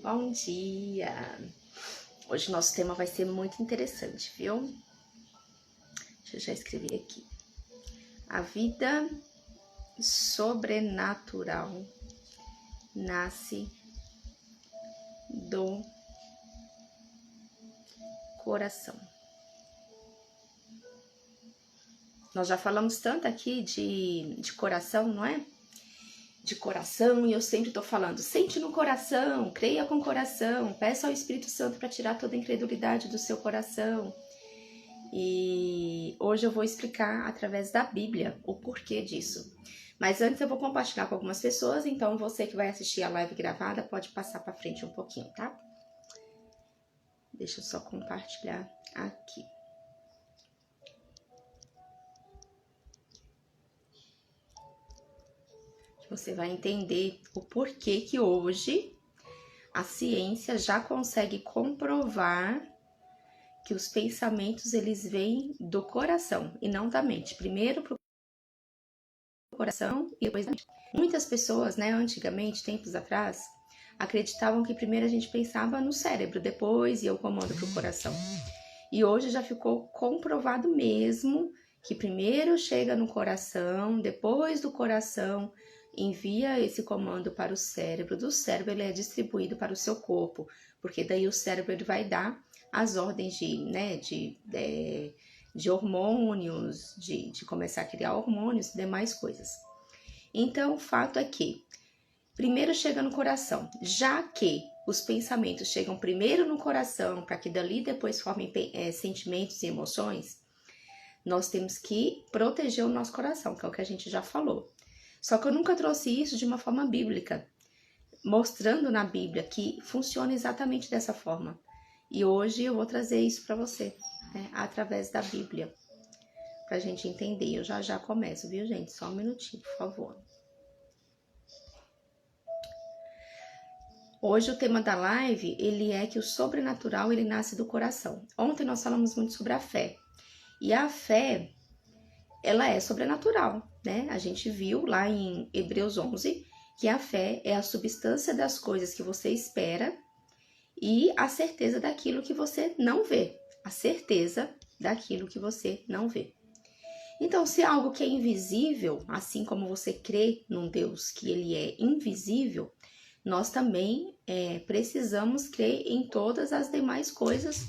Bom dia! Hoje nosso tema vai ser muito interessante, viu? Deixa eu já escrever aqui. A vida sobrenatural nasce do coração. Nós já falamos tanto aqui de coração, não é? De coração, e eu sempre tô falando, sente no coração, creia com o coração, peça ao Espírito Santo para tirar toda a incredulidade do seu coração. E hoje eu vou explicar através da Bíblia o porquê disso. Mas antes eu vou compartilhar com algumas pessoas, então você que vai assistir a live gravada pode passar para frente um pouquinho, tá? Deixa eu só compartilhar aqui. Você vai entender o porquê que hoje a ciência já consegue comprovar que os pensamentos eles vêm do coração e não da mente. Primeiro pro coração e depois da mente. Muitas pessoas, né, antigamente, tempos atrás, acreditavam que primeiro a gente pensava no cérebro, depois ia o comando pro coração. E hoje já ficou comprovado mesmo que primeiro chega no coração, depois do coração envia esse comando para o cérebro, do cérebro ele é distribuído para o seu corpo, porque daí o cérebro ele vai dar as ordens de hormônios, de começar a criar hormônios e demais coisas. Então, o fato é que primeiro chega no coração, já que os pensamentos chegam primeiro no coração, para que dali depois formem sentimentos e emoções, nós temos que proteger o nosso coração, que é o que a gente já falou. Só que eu nunca trouxe isso de uma forma bíblica, mostrando na Bíblia que funciona exatamente dessa forma. E hoje eu vou trazer isso para você, né, através da Bíblia, pra gente entender. Eu já começo, viu, gente? Só um minutinho, por favor. Hoje o tema da live, ele é que o sobrenatural, ele nasce do coração. Ontem nós falamos muito sobre a fé. E a fé, ela é sobrenatural, né? A gente viu lá em Hebreus 11 que a fé é a substância das coisas que você espera e a certeza daquilo que você não vê. A certeza daquilo que você não vê. Então, se é algo que é invisível, assim como você crê num Deus que ele é invisível, nós também precisamos crer em todas as demais coisas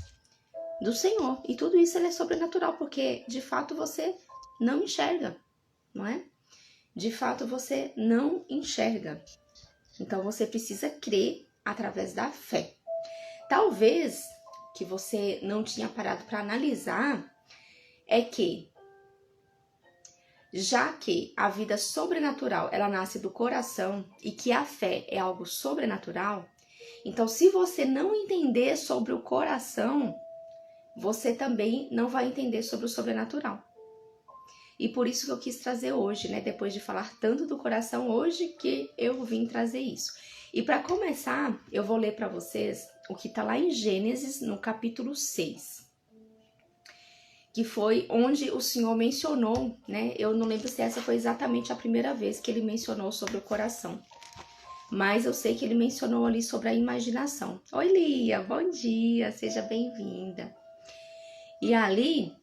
do Senhor. E tudo isso ele é sobrenatural, porque de fato você não enxerga, não é? De fato você não enxerga. Então você precisa crer através da fé. Talvez que você não tinha parado para analisar é que, já que a vida sobrenatural ela nasce do coração e que a fé é algo sobrenatural, então se você não entender sobre o coração, você também não vai entender sobre o sobrenatural. E por isso que eu quis trazer hoje, né? Depois de falar tanto do coração, hoje que eu vim trazer isso. E para começar, eu vou ler para vocês o que está lá em Gênesis, no capítulo 6. Que foi onde o Senhor mencionou, né? Eu não lembro se essa foi exatamente a primeira vez que ele mencionou sobre o coração. Mas eu sei que ele mencionou ali sobre a imaginação. Oi, Lia, bom dia, seja bem-vinda. E ali,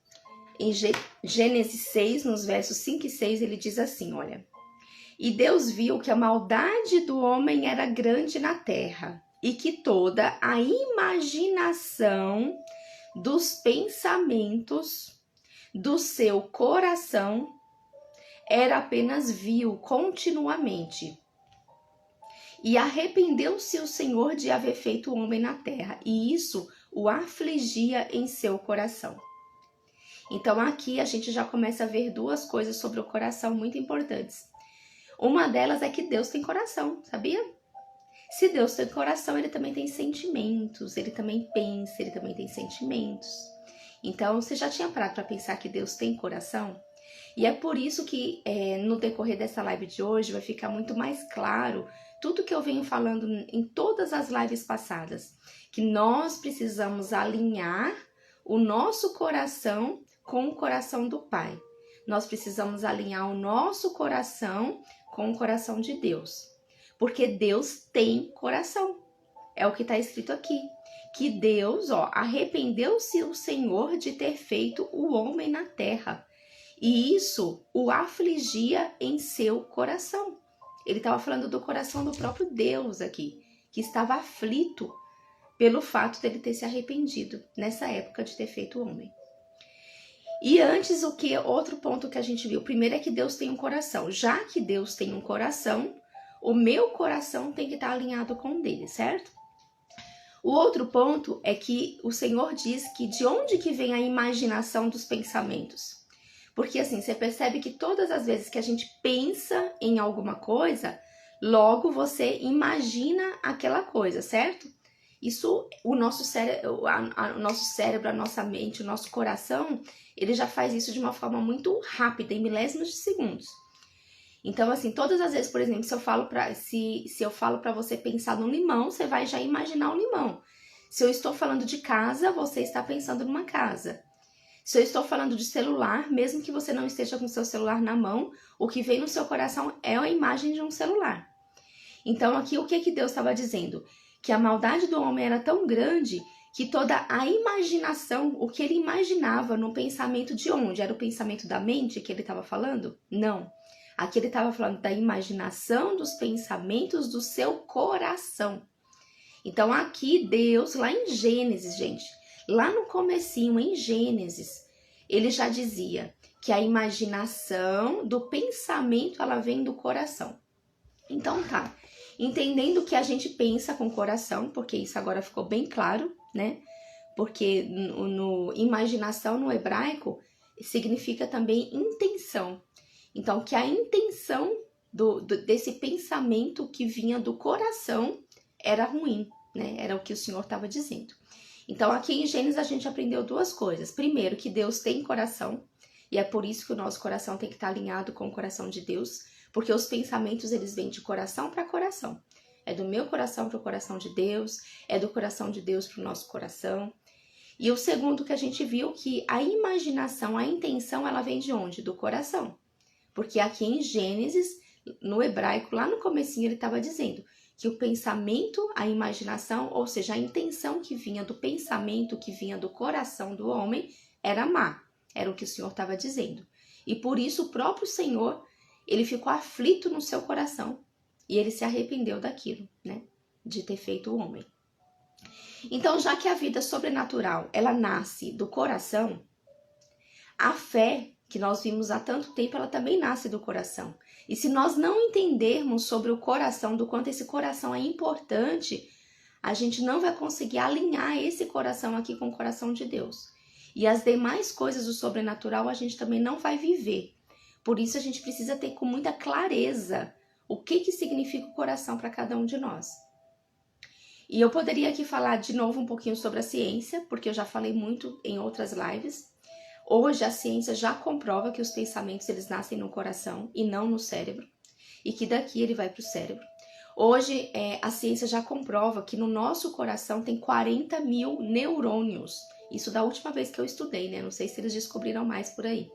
em Gênesis 6, nos versos 5 e 6, ele diz assim, olha. E Deus viu que a maldade do homem era grande na terra, e que toda a imaginação dos pensamentos do seu coração era apenas vil continuamente. E arrependeu-se o Senhor de haver feito o homem na terra, e isso o afligia em seu coração. Então aqui a gente já começa a ver duas coisas sobre o coração muito importantes. Uma delas é que Deus tem coração, sabia? Se Deus tem coração, ele também tem sentimentos, ele também pensa, ele também tem sentimentos. Então, você já tinha parado para pensar que Deus tem coração? E é por isso que no decorrer dessa live de hoje vai ficar muito mais claro tudo que eu venho falando em todas as lives passadas. Que nós precisamos alinhar o nosso coração com o coração do Pai. Nós precisamos alinhar o nosso coração com o coração de Deus. Porque Deus tem coração. É o que está escrito aqui. Que Deus, arrependeu-se o Senhor de ter feito o homem na terra. E isso o afligia em seu coração. Ele estava falando do coração do próprio Deus aqui, que estava aflito pelo fato dele ter se arrependido nessa época de ter feito o homem. E antes, outro ponto que a gente viu? Primeiro é que Deus tem um coração. Já que Deus tem um coração, o meu coração tem que estar alinhado com o dele, certo? O outro ponto é que o Senhor diz que de onde que vem a imaginação dos pensamentos? Porque assim, você percebe que todas as vezes que a gente pensa em alguma coisa, logo você imagina aquela coisa, certo? Isso, o nosso cérebro, a nossa mente, o nosso coração, ele já faz isso de uma forma muito rápida, em milésimos de segundos. Então, assim, todas as vezes, por exemplo, se eu falo para você pensar no limão, você vai já imaginar o limão. Se eu estou falando de casa, você está pensando numa casa. Se eu estou falando de celular, mesmo que você não esteja com o seu celular na mão, o que vem no seu coração é a imagem de um celular. Então, aqui, o que Deus estava dizendo? Que a maldade do homem era tão grande que toda a imaginação, o que ele imaginava no pensamento de onde? Era o pensamento da mente que ele estava falando? Não. Aqui ele estava falando da imaginação dos pensamentos do seu coração. Então aqui Deus, lá em Gênesis, gente, lá no comecinho, em Gênesis, ele já dizia que a imaginação do pensamento, ela vem do coração. Então tá, entendendo que a gente pensa com o coração, porque isso agora ficou bem claro, né? Porque imaginação no hebraico significa também intenção. Então, que a intenção desse pensamento que vinha do coração era ruim, né? Era o que o Senhor estava dizendo. Então, aqui em Gênesis a gente aprendeu duas coisas. Primeiro, que Deus tem coração, e é por isso que o nosso coração tem que estar alinhado com o coração de Deus, porque os pensamentos, eles vêm de coração para coração. É do meu coração para o coração de Deus, é do coração de Deus para o nosso coração. E o segundo que a gente viu, que a imaginação, a intenção, ela vem de onde? Do coração. Porque aqui em Gênesis, no hebraico, lá no comecinho, ele estava dizendo que o pensamento, a imaginação, ou seja, a intenção que vinha do pensamento, que vinha do coração do homem, era má. Era o que o Senhor estava dizendo. E por isso o próprio Senhor, ele ficou aflito no seu coração. E ele se arrependeu daquilo, né? De ter feito o homem. Então, já que a vida sobrenatural, ela nasce do coração, a fé que nós vimos há tanto tempo, ela também nasce do coração. E se nós não entendermos sobre o coração, do quanto esse coração é importante, a gente não vai conseguir alinhar esse coração aqui com o coração de Deus. E as demais coisas do sobrenatural a gente também não vai viver. Por isso a gente precisa ter com muita clareza o que significa o coração para cada um de nós. E eu poderia aqui falar de novo um pouquinho sobre a ciência, porque eu já falei muito em outras lives. Hoje a ciência já comprova que os pensamentos, eles nascem no coração e não no cérebro, e que daqui ele vai para o cérebro. Hoje a ciência já comprova que no nosso coração tem 40 mil neurônios. Isso da última vez que eu estudei, né? Não sei se eles descobriram mais por aí.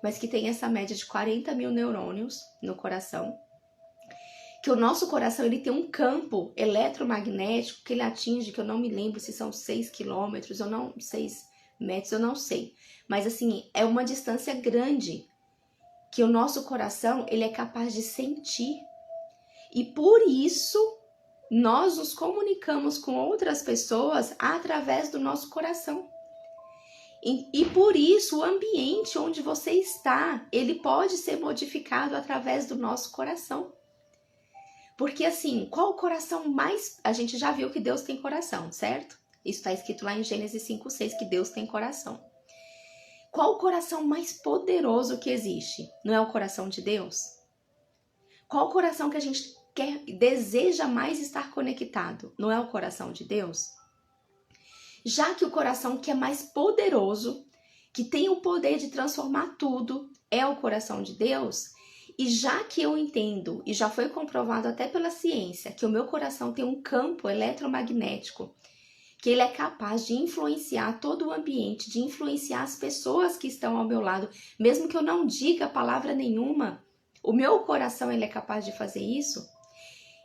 Mas que tem essa média de 40 mil neurônios no coração. Que o nosso coração, ele tem um campo eletromagnético que ele atinge, que eu não me lembro se são 6 quilômetros, ou não, 6 metros, eu não sei. Mas assim, é uma distância grande que o nosso coração, ele é capaz de sentir. E por isso, nós nos comunicamos com outras pessoas através do nosso coração. E por isso, o ambiente onde você está, ele pode ser modificado através do nosso coração. Porque assim, qual o coração mais... A gente já viu que Deus tem coração, certo? Isso está escrito lá em Gênesis 5:6, que Deus tem coração. Qual o coração mais poderoso que existe? Não é o coração de Deus? Qual o coração que a gente deseja mais estar conectado? Não é o coração de Deus? Já que o coração que é mais poderoso, que tem o poder de transformar tudo, é o coração de Deus, e já que eu entendo, e já foi comprovado até pela ciência, que o meu coração tem um campo eletromagnético, que ele é capaz de influenciar todo o ambiente, de influenciar as pessoas que estão ao meu lado, mesmo que eu não diga palavra nenhuma, o meu coração ele é capaz de fazer isso.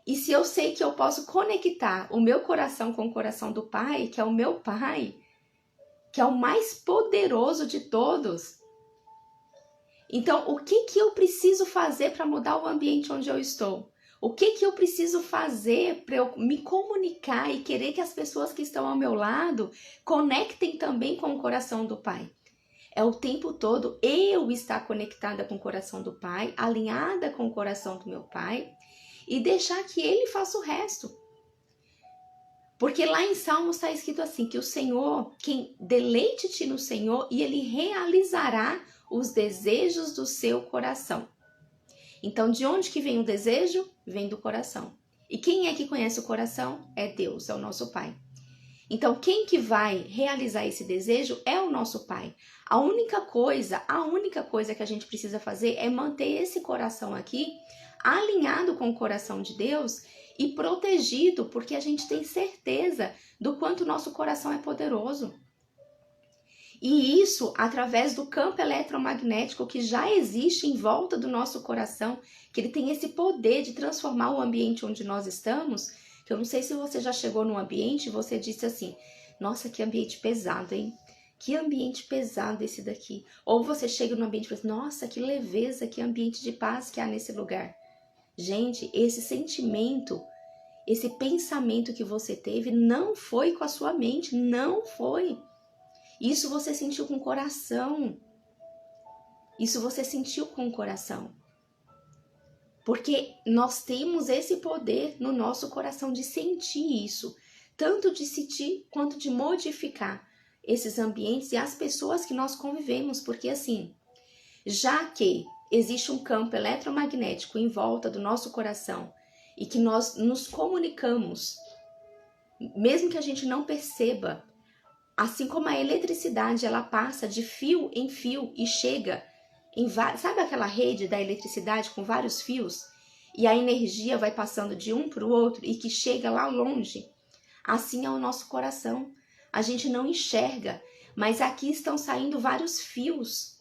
E se eu sei que eu posso conectar o meu coração com o coração do Pai, que é o meu Pai, que é o mais poderoso de todos, então o que eu preciso fazer para mudar o ambiente onde eu estou? O que eu preciso fazer para eu me comunicar e querer que as pessoas que estão ao meu lado conectem também com o coração do Pai? É o tempo todo eu estar conectada com o coração do Pai, alinhada com o coração do meu Pai e deixar que Ele faça o resto. Porque lá em Salmos está escrito assim, que o Senhor, quem deleite-te no Senhor e Ele realizará os desejos do seu coração. Então, de onde que vem o desejo? Vem do coração. E quem é que conhece o coração? É Deus, é o nosso Pai. Então, quem que vai realizar esse desejo é o nosso Pai. A única coisa que a gente precisa fazer é manter esse coração aqui alinhado com o coração de Deus e protegido, porque a gente tem certeza do quanto o nosso coração é poderoso. E isso através do campo eletromagnético que já existe em volta do nosso coração, que ele tem esse poder de transformar o ambiente onde nós estamos. Que eu não sei se você já chegou num ambiente e você disse assim, nossa, que ambiente pesado, hein? Que ambiente pesado esse daqui. Ou você chega num ambiente e fala assim, nossa, que leveza, que ambiente de paz que há nesse lugar. Gente, esse sentimento, esse pensamento que você teve não foi com a sua mente, não foi. Isso você sentiu com o coração. Isso você sentiu com o coração. Porque nós temos esse poder no nosso coração de sentir isso. Tanto de sentir quanto de modificar esses ambientes e as pessoas que nós convivemos. Porque assim, já que existe um campo eletromagnético em volta do nosso coração e que nós nos comunicamos, mesmo que a gente não perceba, assim como a eletricidade, ela passa de fio em fio e chega em vários... Sabe aquela rede da eletricidade com vários fios? E a energia vai passando de um para o outro e que chega lá longe? Assim é o nosso coração. A gente não enxerga, mas aqui estão saindo vários fios.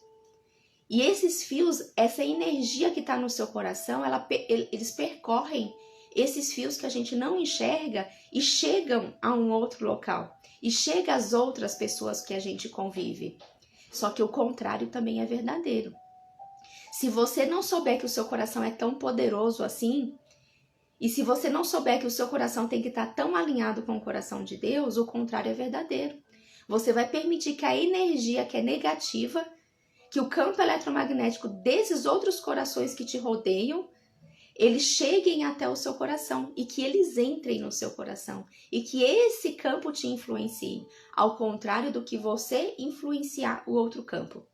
E esses fios, essa energia que está no seu coração, eles percorrem esses fios que a gente não enxerga e chegam a um outro local. E chega às outras pessoas que a gente convive. Só que o contrário também é verdadeiro. Se você não souber que o seu coração é tão poderoso assim, e se você não souber que o seu coração tem que estar tão alinhado com o coração de Deus, o contrário é verdadeiro. Você vai permitir que a energia que é negativa, que o campo eletromagnético desses outros corações que te rodeiam, eles cheguem até o seu coração e que eles entrem no seu coração e que esse campo te influencie, ao contrário do que você influenciar o outro campo.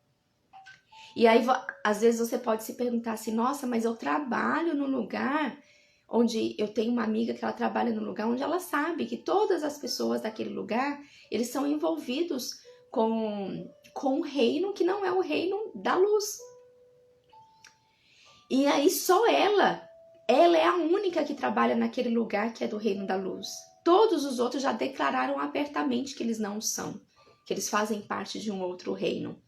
E aí, às vezes você pode se perguntar assim, nossa, mas eu trabalho num lugar onde eu tenho uma amiga que ela trabalha num lugar onde ela sabe que todas as pessoas daquele lugar, eles são envolvidos com um reino que não é o reino da luz. E aí só ela é a única que trabalha naquele lugar que é do reino da luz. Todos os outros já declararam abertamente que eles não são, que eles fazem parte de um outro reino.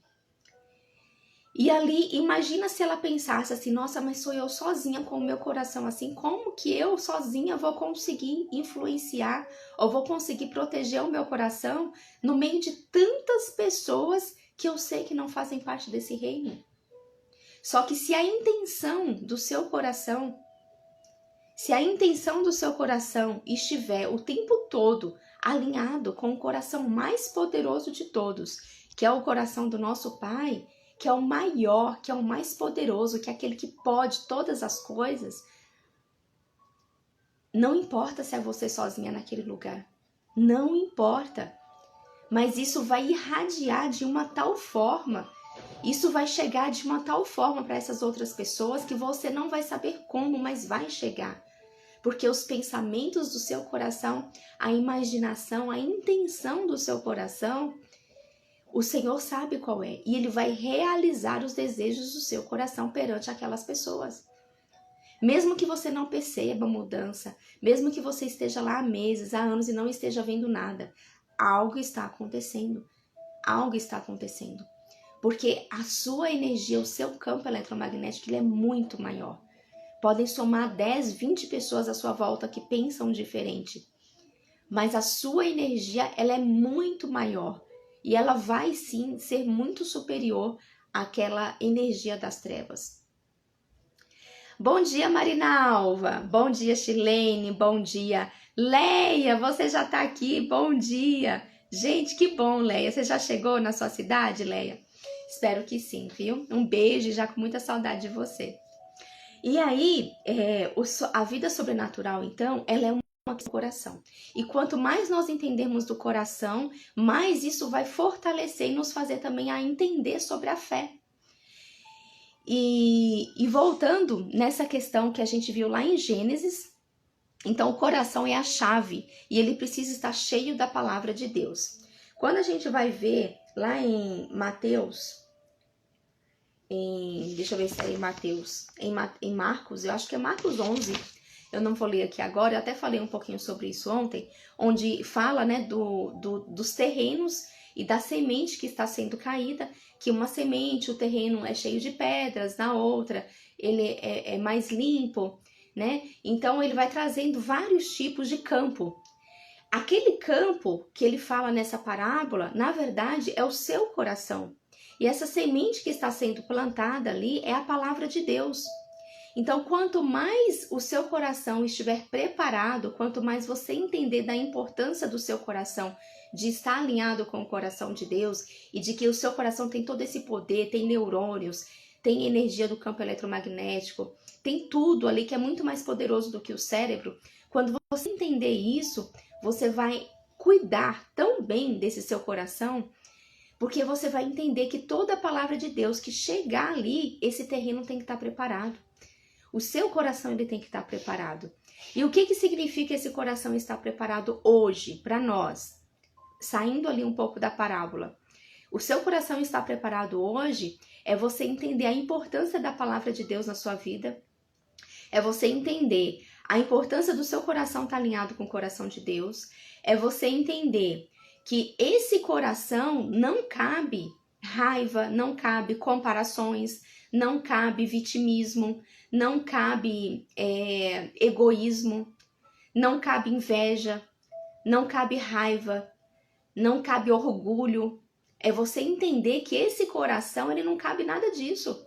E ali, imagina se ela pensasse assim, nossa, mas sou eu sozinha com o meu coração assim, como que eu sozinha vou conseguir influenciar ou vou conseguir proteger o meu coração no meio de tantas pessoas que eu sei que não fazem parte desse reino? Só que se a intenção do seu coração, estiver o tempo todo alinhado com o coração mais poderoso de todos, que é o coração do nosso Pai, que é o maior, que é o mais poderoso, que é aquele que pode todas as coisas, não importa se é você sozinha naquele lugar, não importa, mas isso vai irradiar de uma tal forma, isso vai chegar de uma tal forma para essas outras pessoas que você não vai saber como, mas vai chegar. Porque os pensamentos do seu coração, a imaginação, a intenção do seu coração, o Senhor sabe qual é. E Ele vai realizar os desejos do seu coração perante aquelas pessoas. Mesmo que você não perceba mudança, mesmo que você esteja lá há meses, há anos e não esteja vendo nada, algo está acontecendo. Algo está acontecendo. Porque a sua energia, o seu campo eletromagnético, ele é muito maior. Podem somar 10, 20 pessoas à sua volta que pensam diferente. Mas a sua energia, ela é muito maior. E ela vai sim ser muito superior àquela energia das trevas. Bom dia, Marinalva. Bom dia, Chilene. Bom dia, Leia. Você já tá aqui. Bom dia. Gente, que bom, Leia. Você já chegou na sua cidade, Leia? Espero que sim, viu? Um beijo, já com muita saudade de você. E aí, a vida sobrenatural, então, ela é uma questão do coração. E quanto mais nós entendermos do coração, mais isso vai fortalecer e nos fazer também a entender sobre a fé. E voltando nessa questão que a gente viu lá em Gênesis, então o coração é a chave e ele precisa estar cheio da palavra de Deus. Quando a gente vai ver lá em Mateus, deixa eu ver se é em Mateus, em Marcos, eu acho que é Marcos 11, eu não vou ler aqui agora, eu até falei um pouquinho sobre isso ontem, onde fala, né, dos terrenos e da semente que está sendo caída, que uma semente, o terreno é cheio de pedras, na outra ele é mais limpo, né? Então ele vai trazendo vários tipos de campo. Aquele campo que ele fala nessa parábola, na verdade, é o seu coração. E essa semente que está sendo plantada ali é a palavra de Deus. Então, quanto mais o seu coração estiver preparado, quanto mais você entender da importância do seu coração, de estar alinhado com o coração de Deus e de que o seu coração tem todo esse poder, tem neurônios, tem energia do campo eletromagnético, tem tudo ali que é muito mais poderoso do que o cérebro. Quando você entender isso, você vai cuidar tão bem desse seu coração, porque você vai entender que toda a palavra de Deus que chegar ali, esse terreno tem que estar preparado. O seu coração ele tem que estar preparado. E o que significa esse coração estar preparado hoje, para nós? Saindo ali um pouco da parábola. O seu coração estar preparado hoje é você entender a importância da palavra de Deus na sua vida. É você entender a importância do seu coração estar alinhado com o coração de Deus. É você entender que esse coração não cabe raiva, não cabe comparações, não cabe vitimismo, não cabe egoísmo, não cabe inveja, não cabe raiva, não cabe orgulho. É você entender que esse coração, ele não cabe nada disso.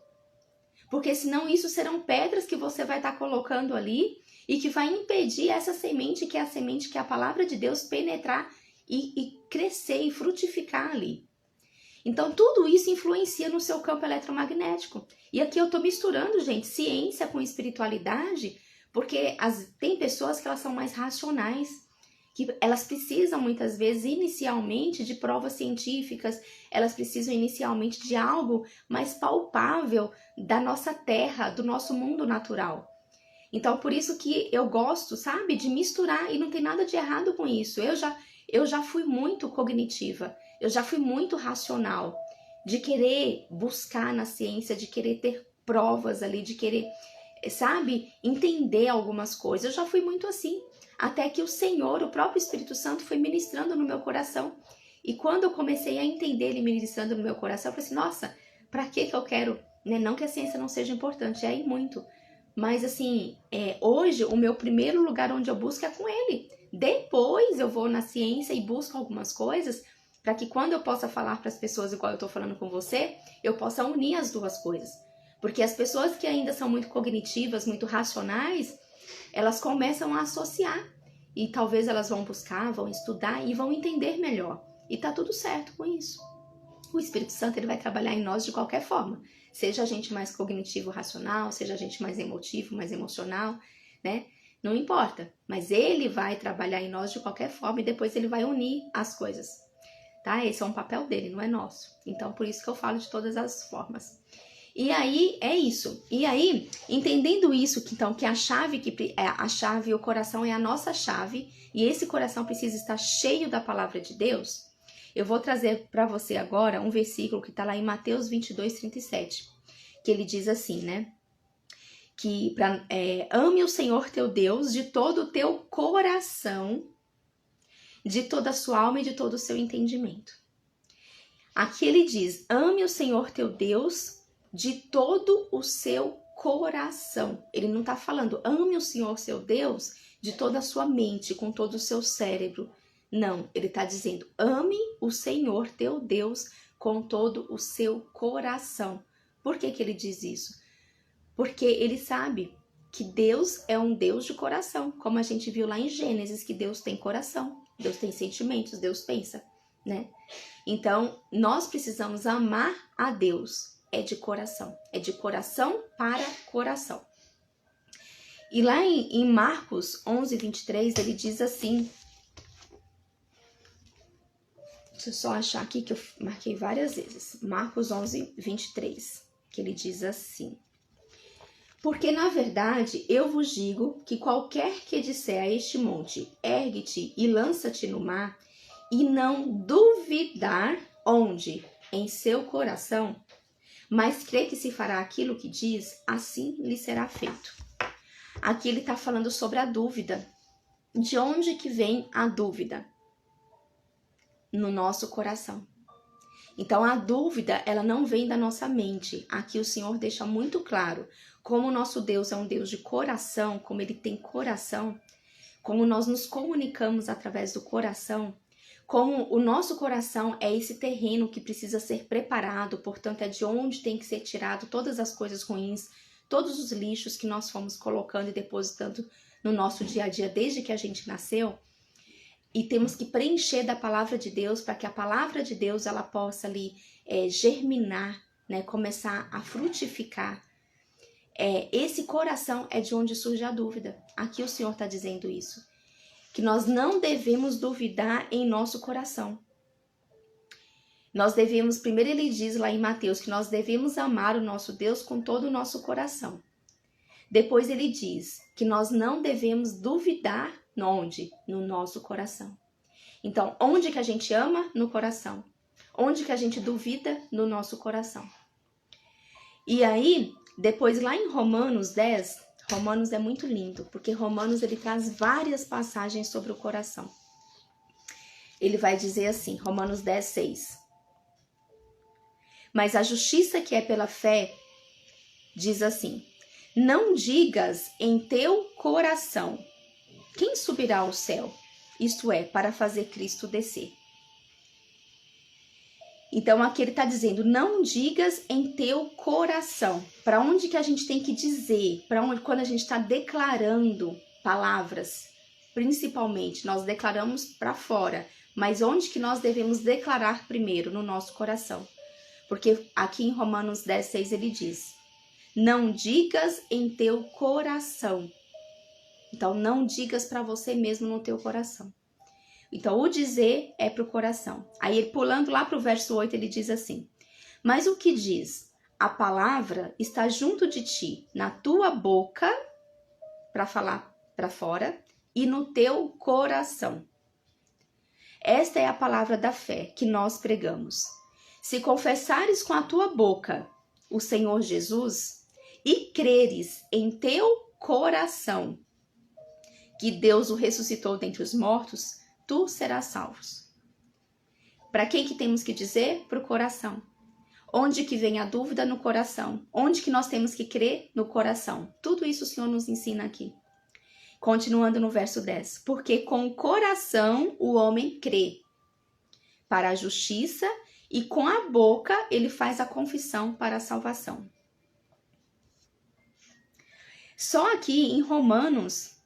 Porque senão isso serão pedras que você vai estar colocando ali e que vai impedir essa semente, que é a semente que é a palavra de Deus, penetrar e crescer e frutificar ali. Então, tudo isso influencia no seu campo eletromagnético. E aqui eu tô misturando, gente, ciência com espiritualidade, porque tem pessoas que elas são mais racionais, que elas precisam muitas vezes inicialmente de provas científicas, elas precisam inicialmente de algo mais palpável da nossa terra, do nosso mundo natural. Então, por isso que eu gosto, sabe, de misturar, e não tem nada de errado com isso. Eu já fui muito cognitiva, eu já fui muito racional, de querer buscar na ciência, de querer ter provas ali, de querer, sabe, entender algumas coisas. Eu já fui muito assim, até que o Senhor, o próprio Espírito Santo, foi ministrando no meu coração. E quando eu comecei a entender ele ministrando no meu coração, eu falei assim, nossa, pra que eu quero, né? Não que a ciência não seja importante, é muito. Mas assim, hoje o meu primeiro lugar onde eu busco é com ele. Depois eu vou na ciência e busco algumas coisas para que quando eu possa falar para as pessoas igual eu estou falando com você, eu possa unir as duas coisas. Porque as pessoas que ainda são muito cognitivas, muito racionais, elas começam a associar. E talvez elas vão buscar, vão estudar e vão entender melhor. E tá tudo certo com isso. O Espírito Santo ele vai trabalhar em nós de qualquer forma. Seja a gente mais cognitivo, racional, seja a gente mais emotivo, mais emocional, né? Não importa. Mas ele vai trabalhar em nós de qualquer forma e depois ele vai unir as coisas. Tá? Esse é um papel dele, não é nosso. Então, por isso que eu falo de todas as formas. E aí, é isso. E aí, entendendo isso, então, que a chave, o coração é a nossa chave, e esse coração precisa estar cheio da palavra de Deus, eu vou trazer para você agora um versículo que está lá em Mateus 22:37, que ele diz assim, né? Que ame o Senhor teu Deus de todo o teu coração, de toda a sua alma e de todo o seu entendimento. Aqui ele diz, ame o Senhor teu Deus de todo o seu coração. Ele não está falando ame o Senhor seu Deus de toda a sua mente, com todo o seu cérebro. Não, ele está dizendo ame o Senhor teu Deus com todo o seu coração. Por que ele diz isso? Porque ele sabe que Deus é um Deus de coração, como a gente viu lá em Gênesis, que Deus tem coração, Deus tem sentimentos, Deus pensa, né? Então, nós precisamos amar a Deus, é de coração para coração. E lá em Marcos 11, 23, ele diz assim, deixa eu só achar aqui que eu marquei várias vezes, Marcos 11, 23, que ele diz assim: porque, na verdade, eu vos digo que qualquer que disser a este monte, ergue-te e lança-te no mar, e não duvidar onde? Em seu coração, mas crê que se fará aquilo que diz, assim lhe será feito. Aqui ele está falando sobre a dúvida. De onde que vem a dúvida? No nosso coração. Então, a dúvida, ela não vem da nossa mente. Aqui o Senhor deixa muito claro. Como o nosso Deus é um Deus de coração, como ele tem coração, como nós nos comunicamos através do coração, como o nosso coração é esse terreno que precisa ser preparado, portanto é de onde tem que ser tirado todas as coisas ruins, todos os lixos que nós fomos colocando e depositando no nosso dia a dia desde que a gente nasceu, e temos que preencher da palavra de Deus para que a palavra de Deus ela possa ali germinar, né, começar a frutificar. Esse coração é de onde surge a dúvida. Aqui o Senhor está dizendo isso. Que nós não devemos duvidar em nosso coração. Nós devemos, primeiro ele diz lá em Mateus, que nós devemos amar o nosso Deus com todo o nosso coração. Depois ele diz que nós não devemos duvidar onde? No nosso coração. Então, onde que a gente ama? No coração. Onde que a gente duvida? No nosso coração. E aí, depois lá em Romanos 10, Romanos é muito lindo, porque Romanos ele traz várias passagens sobre o coração. Ele vai dizer assim, Romanos 10, 6. Mas a justiça que é pela fé diz assim: não digas em teu coração, quem subirá ao céu? Isto é, para fazer Cristo descer. Então aqui ele está dizendo, não digas em teu coração. Para onde que a gente tem que dizer? Para onde, quando a gente está declarando palavras, principalmente, nós declaramos para fora. Mas onde que nós devemos declarar primeiro? No nosso coração. Porque aqui em Romanos 10, 6 ele diz, não digas em teu coração. Então não digas para você mesmo no teu coração. Então, o dizer é para o coração. Aí, ele pulando lá para o verso 8, ele diz assim, mas o que diz? A palavra está junto de ti, na tua boca, para falar para fora, e no teu coração. Esta é a palavra da fé que nós pregamos. Se confessares com a tua boca o Senhor Jesus e creres em teu coração que Deus o ressuscitou dentre os mortos, tu serás salvos. Para quem que temos que dizer? Para o coração. Onde que vem a dúvida? No coração. Onde que nós temos que crer? No coração. Tudo isso o Senhor nos ensina aqui. Continuando no verso 10. Porque com o coração o homem crê para a justiça e com a boca ele faz a confissão para a salvação. Só aqui em Romanos,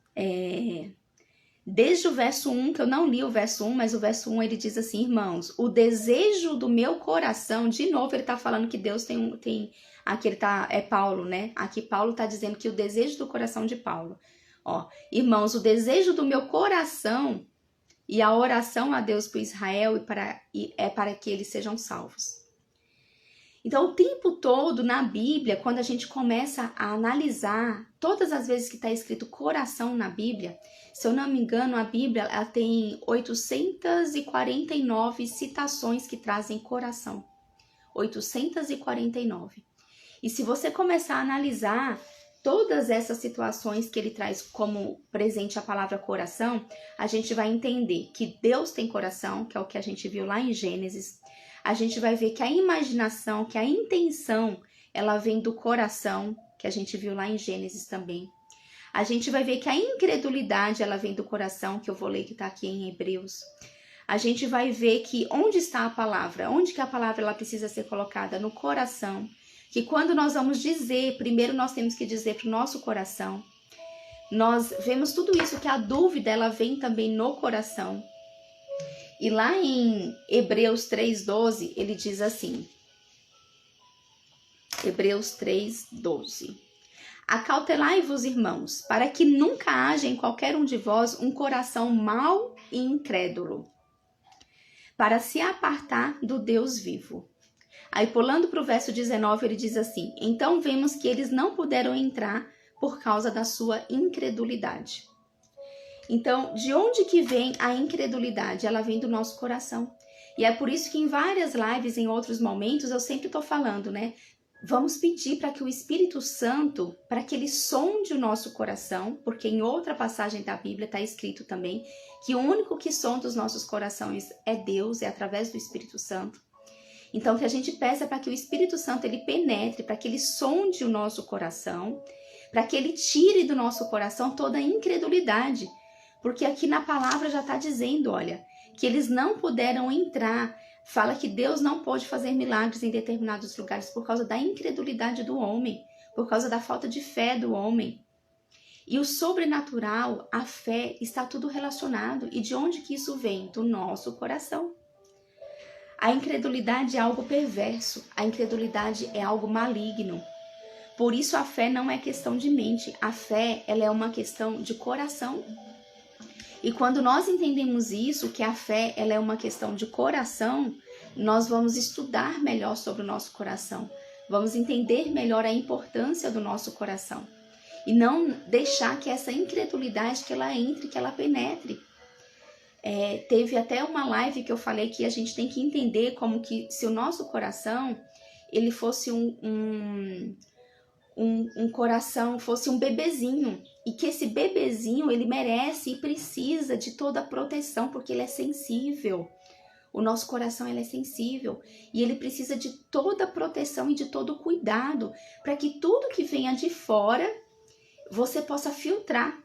desde o verso 1, que eu não li o verso 1, mas o verso 1 ele diz assim, irmãos, o desejo do meu coração, de novo ele está falando que Deus tem aqui ele tá, é Paulo, né? Aqui Paulo está dizendo que o desejo do coração de Paulo. Ó, irmãos, o desejo do meu coração e a oração a Deus por Israel é para que eles sejam salvos. Então, o tempo todo na Bíblia, quando a gente começa a analisar todas as vezes que está escrito coração na Bíblia, se eu não me engano, a Bíblia ela tem 849 citações que trazem coração. 849. E se você começar a analisar todas essas situações que ele traz como presente a palavra coração, a gente vai entender que Deus tem coração, que é o que a gente viu lá em Gênesis. A gente vai ver que a imaginação, que a intenção ela vem do coração, que a gente viu lá em Gênesis também. A gente vai ver que a incredulidade, ela vem do coração, que eu vou ler que está aqui em Hebreus. A gente vai ver que onde está a palavra? Onde que a palavra ela precisa ser colocada? No coração. Que quando nós vamos dizer, primeiro nós temos que dizer para o nosso coração. Nós vemos tudo isso, que a dúvida ela vem também no coração. E lá em Hebreus 3,12, ele diz assim. Hebreus 3,12. Acautelai-vos, irmãos, para que nunca haja em qualquer um de vós um coração mau e incrédulo, para se apartar do Deus vivo. Aí, pulando para o verso 19, ele diz assim: então vemos que eles não puderam entrar por causa da sua incredulidade. Então, de onde que vem a incredulidade? Ela vem do nosso coração. E é por isso que em várias lives, em outros momentos, eu sempre estou falando, né? Vamos pedir para que o Espírito Santo, para que ele sonde o nosso coração, porque em outra passagem da Bíblia está escrito também que o único que sonda os nossos corações é Deus, é através do Espírito Santo. Então, que a gente peça para que o Espírito Santo ele penetre, para que ele sonde o nosso coração, para que ele tire do nosso coração toda a incredulidade. Porque aqui na palavra já está dizendo, olha, que eles não puderam entrar. Fala que Deus não pôde fazer milagres em determinados lugares por causa da incredulidade do homem, por causa da falta de fé do homem. E o sobrenatural, a fé, está tudo relacionado. E de onde que isso vem? Do nosso coração. A incredulidade é algo perverso, a incredulidade é algo maligno. Por isso a fé não é questão de mente, a fé ela é uma questão de coração. E quando nós entendemos isso, que a fé ela é uma questão de coração, nós vamos estudar melhor sobre o nosso coração. Vamos entender melhor a importância do nosso coração. E não deixar que essa incredulidade que ela entre, que ela penetre. Teve até uma live que eu falei que a gente tem que entender como que se o nosso coração ele fosse um coração, fosse um bebezinho, e que esse bebezinho ele merece e precisa de toda a proteção, porque ele é sensível. O nosso coração ele é sensível e ele precisa de toda a proteção e de todo o cuidado para que tudo que venha de fora você possa filtrar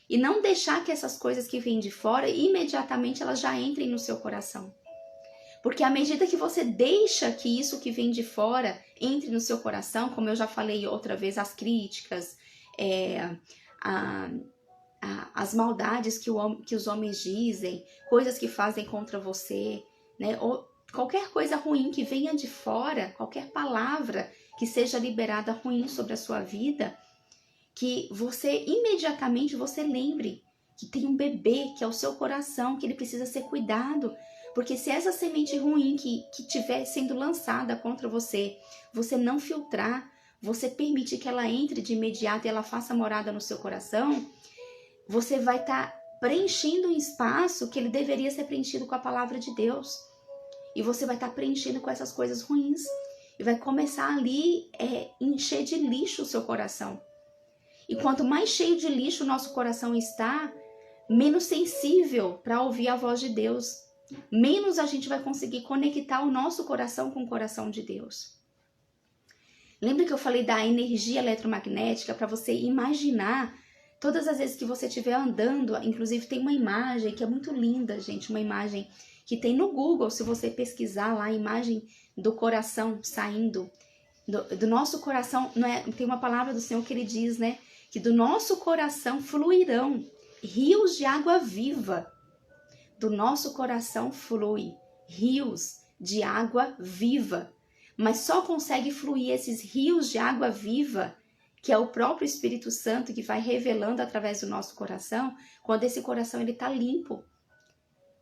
e não deixar que essas coisas que vêm de fora imediatamente elas já entrem no seu coração. Porque à medida que você deixa que isso que vem de fora entre no seu coração, como eu já falei outra vez, as críticas, as maldades que os homens dizem, coisas que fazem contra você, né? Ou qualquer coisa ruim que venha de fora, qualquer palavra que seja liberada ruim sobre a sua vida, que você imediatamente você lembre que tem um bebê que é o seu coração, que ele precisa ser cuidado. Porque se essa semente ruim que estiver sendo lançada contra você, você não filtrar, você permitir que ela entre de imediato e ela faça morada no seu coração, você vai estar preenchendo um espaço que ele deveria ser preenchido com a palavra de Deus. E você vai estar preenchendo com essas coisas ruins. E vai começar ali encher de lixo o seu coração. E quanto mais cheio de lixo o nosso coração está, menos sensível para ouvir a voz de Deus. Menos a gente vai conseguir conectar o nosso coração com o coração de Deus. Lembra que eu falei da energia eletromagnética para você imaginar todas as vezes que você estiver andando, inclusive tem uma imagem que é muito linda, gente, uma imagem que tem no Google, se você pesquisar lá, a imagem do coração saindo, do nosso coração, não é, tem uma palavra do Senhor que ele diz, né, que do nosso coração fluirão rios de água viva. Do nosso coração flui rios de água viva, mas só consegue fluir esses rios de água viva, que é o próprio Espírito Santo que vai revelando através do nosso coração, quando esse coração ele está limpo.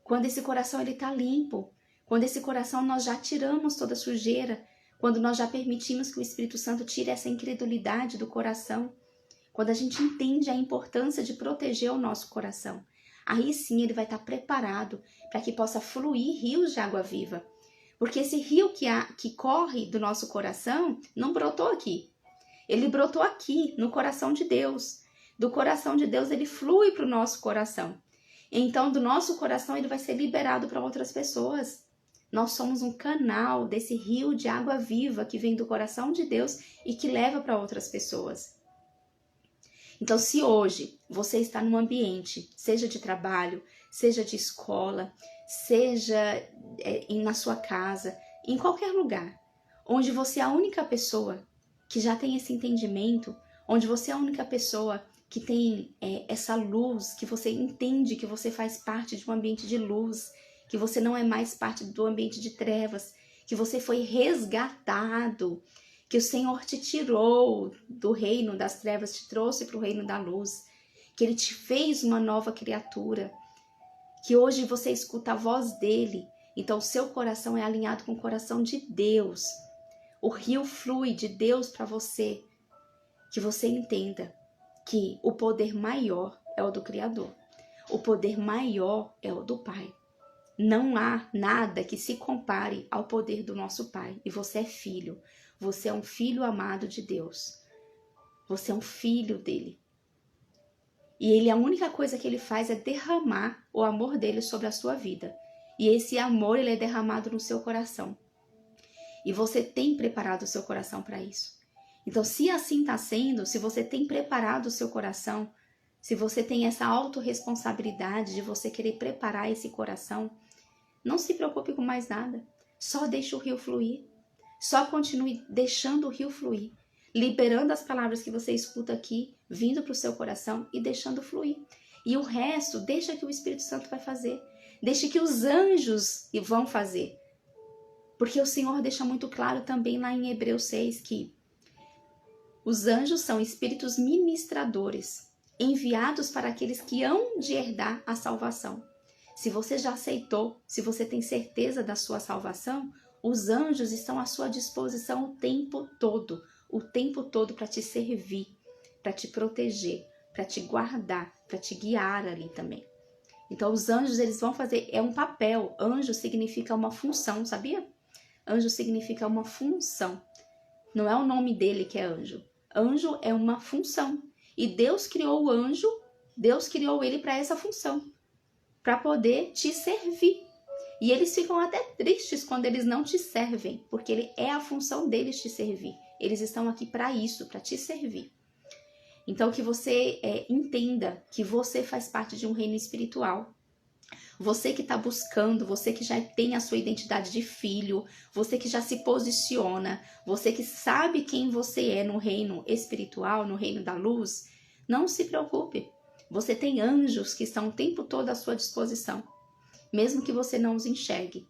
Quando esse coração ele está limpo, quando esse coração nós já tiramos toda a sujeira, quando nós já permitimos que o Espírito Santo tire essa incredulidade do coração, quando a gente entende a importância de proteger o nosso coração. Aí sim ele vai estar preparado para que possa fluir rios de água viva. Porque esse rio que corre do nosso coração não brotou aqui. Ele brotou aqui, no coração de Deus. Do coração de Deus ele flui para o nosso coração. Então do nosso coração ele vai ser liberado para outras pessoas. Nós somos um canal desse rio de água viva que vem do coração de Deus e que leva para outras pessoas. Então, se hoje você está num ambiente, seja de trabalho, seja de escola, seja na sua casa, em qualquer lugar, onde você é a única pessoa que já tem esse entendimento, onde você é a única pessoa que tem essa luz, que você entende que você faz parte de um ambiente de luz, que você não é mais parte do ambiente de trevas, que você foi resgatado, que o Senhor te tirou do reino das trevas, te trouxe para o reino da luz, que Ele te fez uma nova criatura, que hoje você escuta a voz dEle, então o seu coração é alinhado com o coração de Deus. O rio flui de Deus para você, que você entenda que o poder maior é o do Criador, o poder maior é o do Pai. Não há nada que se compare ao poder do nosso Pai. E você é filho. Você é um filho amado de Deus. Você é um filho dele. E ele, a única coisa que ele faz é derramar o amor dele sobre a sua vida. E esse amor, ele é derramado no seu coração. E você tem preparado o seu coração para isso. Então, se assim está sendo, se você tem preparado o seu coração, se você tem essa autorresponsabilidade de você querer preparar esse coração, não se preocupe com mais nada. Só deixe o rio fluir. Só continue deixando o rio fluir. Liberando as palavras que você escuta aqui, vindo para o seu coração e deixando fluir. E o resto, deixa que o Espírito Santo vai fazer. Deixe que os anjos vão fazer. Porque o Senhor deixa muito claro também lá em Hebreus 6 que os anjos são espíritos ministradores, enviados para aqueles que hão de herdar a salvação. Se você já aceitou, se você tem certeza da sua salvação, os anjos estão à sua disposição o tempo todo para te servir, para te proteger, para te guardar, para te guiar ali também. Então os anjos, eles vão fazer, é um papel, anjo significa uma função, sabia? Anjo significa uma função, não é o nome dele que é anjo. Anjo é uma função e Deus criou o anjo, Deus criou ele para essa função, para poder te servir. E eles ficam até tristes quando eles não te servem, porque é a função deles te servir. Eles estão aqui para isso, para te servir. Então que você entenda que você faz parte de um reino espiritual. Você que está buscando, você que já tem a sua identidade de filho, você que já se posiciona, você que sabe quem você é no reino espiritual, no reino da luz, não se preocupe. Você tem anjos que estão o tempo todo à sua disposição, mesmo que você não os enxergue.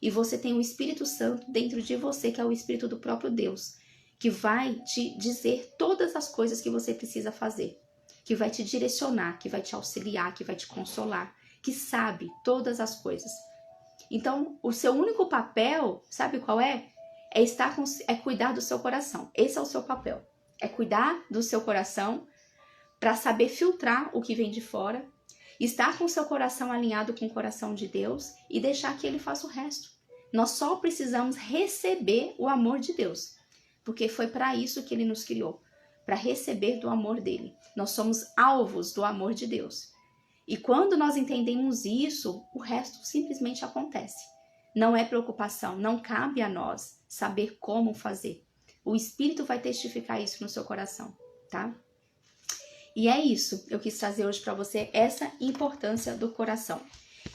E você tem o Espírito Santo dentro de você, que é o Espírito do próprio Deus, que vai te dizer todas as coisas que você precisa fazer, que vai te direcionar, que vai te auxiliar, que vai te consolar, que sabe todas as coisas. Então, o seu único papel, sabe qual é? É cuidar do seu coração. Esse é o seu papel. É cuidar do seu coração para saber filtrar o que vem de fora, estar com o seu coração alinhado com o coração de Deus e deixar que Ele faça o resto. Nós só precisamos receber o amor de Deus, porque foi para isso que Ele nos criou, para receber do amor dEle. Nós somos alvos do amor de Deus. E quando nós entendemos isso, o resto simplesmente acontece. Não é preocupação, não cabe a nós saber como fazer. O Espírito vai testificar isso no seu coração, tá? E é isso, eu quis trazer hoje para você essa importância do coração.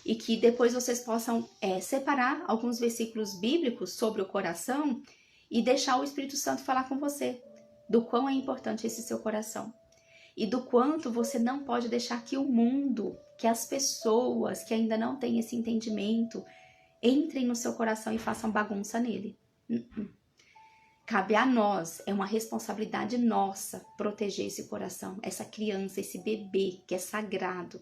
E que depois vocês possam separar alguns versículos bíblicos sobre o coração e deixar o Espírito Santo falar com você do quão é importante esse seu coração. E do quanto você não pode deixar que o mundo, que as pessoas que ainda não têm esse entendimento, entrem no seu coração e façam bagunça nele. Cabe a nós, é uma responsabilidade nossa proteger esse coração, essa criança, esse bebê que é sagrado,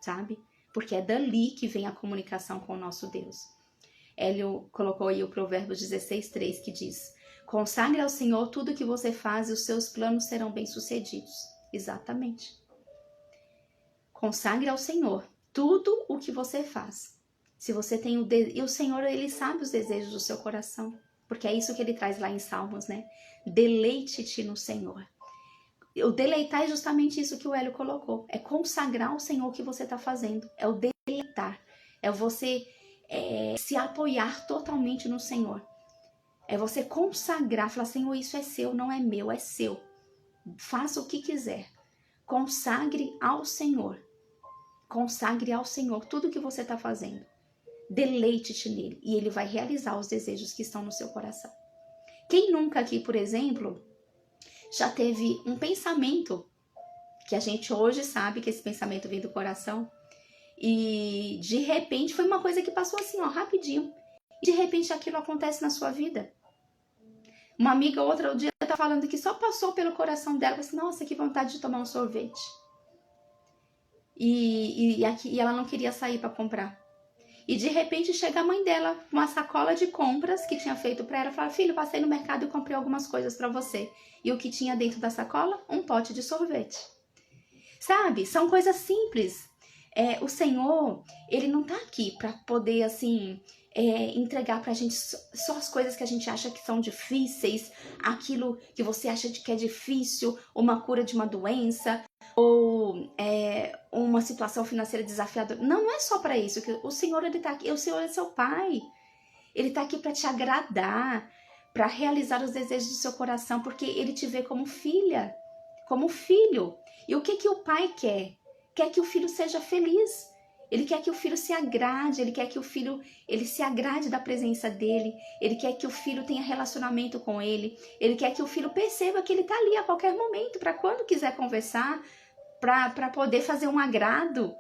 sabe? Porque é dali que vem a comunicação com o nosso Deus. Hélio colocou aí o Provérbios 16:3 que diz: consagre ao Senhor tudo que você faz e os seus planos serão bem-sucedidos. Exatamente. Consagre ao Senhor tudo o que você faz. Se você tem e o Senhor, Ele sabe os desejos do seu coração, porque é isso que Ele traz lá em Salmos, né? Deleite-te no Senhor. O deleitar é justamente isso que o Hélio colocou. É consagrar ao Senhor o que você está fazendo. É o deleitar. É você se apoiar totalmente no Senhor. É você consagrar, falar, Senhor, isso é seu, não é meu, é seu. Faça o que quiser. Consagre ao Senhor. Consagre ao Senhor tudo que você está fazendo. Deleite-te nele e ele vai realizar os desejos que estão no seu coração. Quem nunca aqui, por exemplo, já teve um pensamento que a gente hoje sabe que esse pensamento vem do coração e de repente foi uma coisa que passou assim, ó, rapidinho. E de repente aquilo acontece na sua vida. Uma amiga outro dia tá falando que só passou pelo coração dela, assim, nossa, que vontade de tomar um sorvete. E ela não queria sair para comprar. E de repente chega a mãe dela, uma sacola de compras que tinha feito para ela, fala, filho, passei no mercado e comprei algumas coisas para você. E o que tinha dentro da sacola? Um pote de sorvete. Sabe? São coisas simples. O Senhor, ele não tá aqui para poder, assim, entregar pra gente só as coisas que a gente acha que são difíceis, aquilo que você acha que é difícil, uma cura de uma doença, ou uma situação financeira desafiadora. Não é só para isso que o Senhor, ele tá aqui. O Senhor é seu Pai. Ele tá aqui para te agradar, para realizar os desejos do seu coração, porque ele te vê como filha, como filho. E o que o pai quer? Quer que o filho seja feliz. Ele quer que o filho se agrade, ele quer que o filho ele se agrade da presença dele, ele quer que o filho tenha relacionamento com ele, ele quer que o filho perceba que ele está ali a qualquer momento, para quando quiser conversar, para poder fazer um agrado,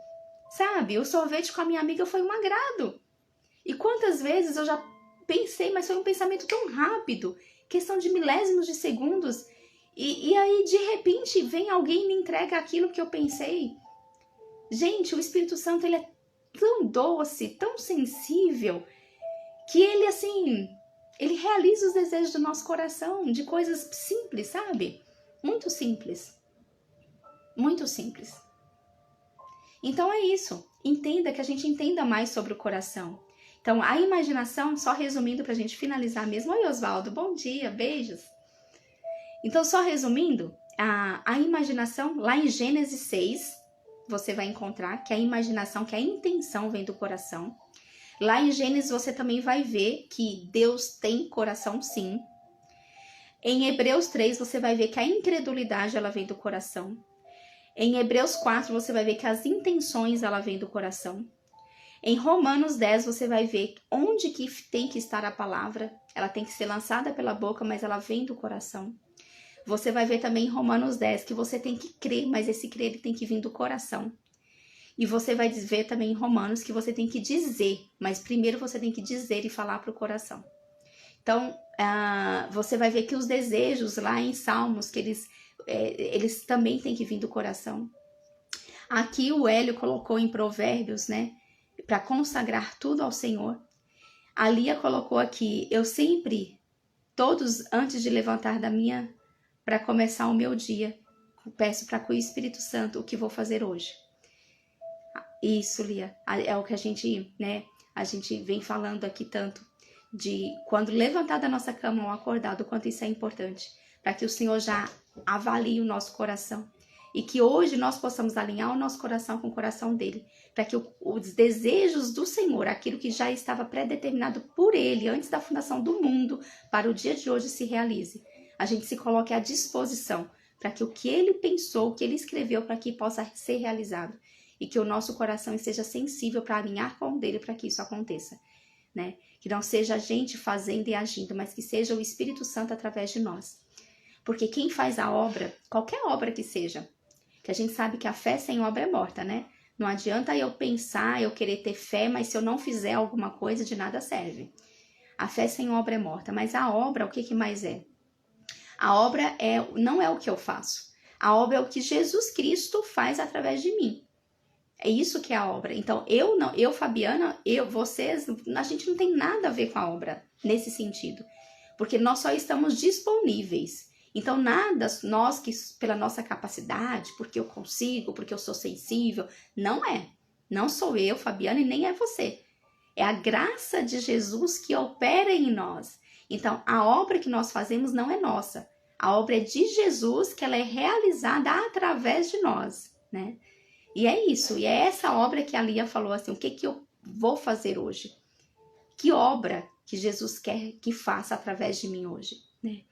sabe? O sorvete com a minha amiga foi um agrado. E quantas vezes eu já pensei, mas foi um pensamento tão rápido, questão de milésimos de segundos, e aí de repente vem alguém e me entrega aquilo que eu pensei. Gente, o Espírito Santo, ele é tão doce, tão sensível, que ele, assim, ele realiza os desejos do nosso coração, de coisas simples, sabe? Muito simples. Muito simples. Então é isso. Entenda, que a gente entenda mais sobre o coração. Então, a imaginação, só resumindo pra gente finalizar mesmo. Oi, Oswaldo, bom dia, beijos. Então, só resumindo, a imaginação, lá em Gênesis 6... você vai encontrar que a imaginação, que a intenção vem do coração. Lá em Gênesis você também vai ver que Deus tem coração, sim. Em Hebreus 3 você vai ver que a incredulidade ela vem do coração. Em Hebreus 4 você vai ver que as intenções ela vem do coração. Em Romanos 10 você vai ver onde que tem que estar a palavra. Ela tem que ser lançada pela boca, mas ela vem do coração. Você vai ver também em Romanos 10 que você tem que crer, mas esse crer ele tem que vir do coração. E você vai ver também em Romanos que você tem que dizer, mas primeiro você tem que dizer e falar para o coração. Então, você vai ver que os desejos lá em Salmos, que eles também têm que vir do coração. Aqui o Hélio colocou em Provérbios, né, para consagrar tudo ao Senhor. A Lia colocou aqui, eu sempre, todos antes de levantar para começar o meu dia, peço para que o Espírito Santo, o que vou fazer hoje. Isso, Lia, é o que a gente vem falando aqui tanto, de quando levantar da nossa cama ou acordar, do quanto isso é importante, para que o Senhor já avalie o nosso coração, e que hoje nós possamos alinhar o nosso coração com o coração dele, para que os desejos do Senhor, aquilo que já estava predeterminado por ele, antes da fundação do mundo, para o dia de hoje se realize. A gente se coloque à disposição para que o que ele pensou, o que ele escreveu, para que possa ser realizado. E que o nosso coração esteja sensível para alinhar com o dele para que isso aconteça. Né? Que não seja a gente fazendo e agindo, mas que seja o Espírito Santo através de nós. Porque quem faz a obra, qualquer obra que seja, que a gente sabe que a fé sem obra é morta, né? Não adianta eu pensar, eu querer ter fé, mas se eu não fizer alguma coisa, de nada serve. A fé sem obra é morta, mas a obra, o que mais é? A obra não é o que eu faço. A obra é o que Jesus Cristo faz através de mim. É isso que é a obra. Então, eu, Fabiana, vocês, a gente não tem nada a ver com a obra nesse sentido. Porque nós só estamos disponíveis. Então, nada, nós que pela nossa capacidade, porque eu consigo, porque eu sou sensível, não é. Não sou eu, Fabiana, e nem é você. É a graça de Jesus que opera em nós. Então, a obra que nós fazemos não é nossa. A obra é de Jesus, que ela é realizada através de nós, né? E é isso. E é essa obra que a Lia falou assim, o que eu vou fazer hoje? Que obra que Jesus quer que faça através de mim hoje, né?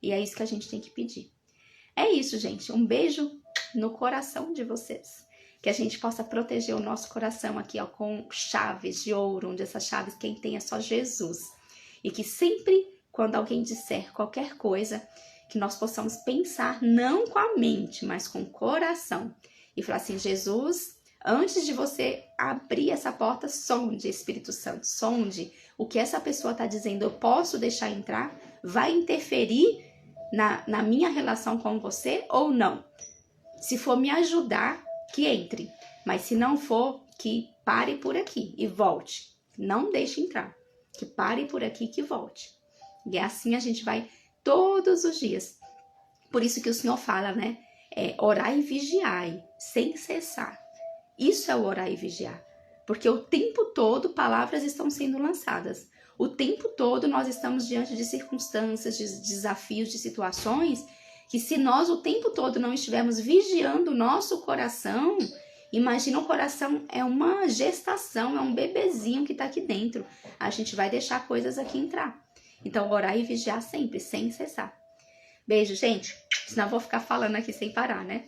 E é isso que a gente tem que pedir. É isso, gente. Um beijo no coração de vocês. Que a gente possa proteger o nosso coração aqui, ó, com chaves de ouro, onde essas chaves quem tem é só Jesus. E que sempre, quando alguém disser qualquer coisa, que nós possamos pensar não com a mente, mas com o coração. E falar assim, Jesus, antes de você abrir essa porta, sonde, Espírito Santo, sonde o que essa pessoa está dizendo, eu posso deixar entrar? Vai interferir na minha relação com você ou não? Se for me ajudar, que entre. Mas se não for, que pare por aqui e volte. Não deixe entrar. Que pare por aqui e que volte. E assim a gente vai todos os dias. Por isso que o Senhor fala, né? Orai e vigiai, sem cessar. Isso é o orar e vigiar. Porque o tempo todo palavras estão sendo lançadas. O tempo todo nós estamos diante de circunstâncias, de desafios, de situações que se nós o tempo todo não estivermos vigiando o nosso coração, imagina o coração é uma gestação, é um bebezinho que está aqui dentro. A gente vai deixar coisas aqui entrar. Então, orar e vigiar sempre, sem cessar. Beijo, gente. Senão eu vou ficar falando aqui sem parar, né?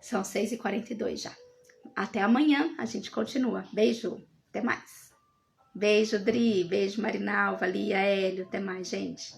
São 6h42 já. Até amanhã, a gente continua. Beijo, até mais. Beijo, Dri. Beijo, Marinalva, Lia, Hélio. Até mais, gente.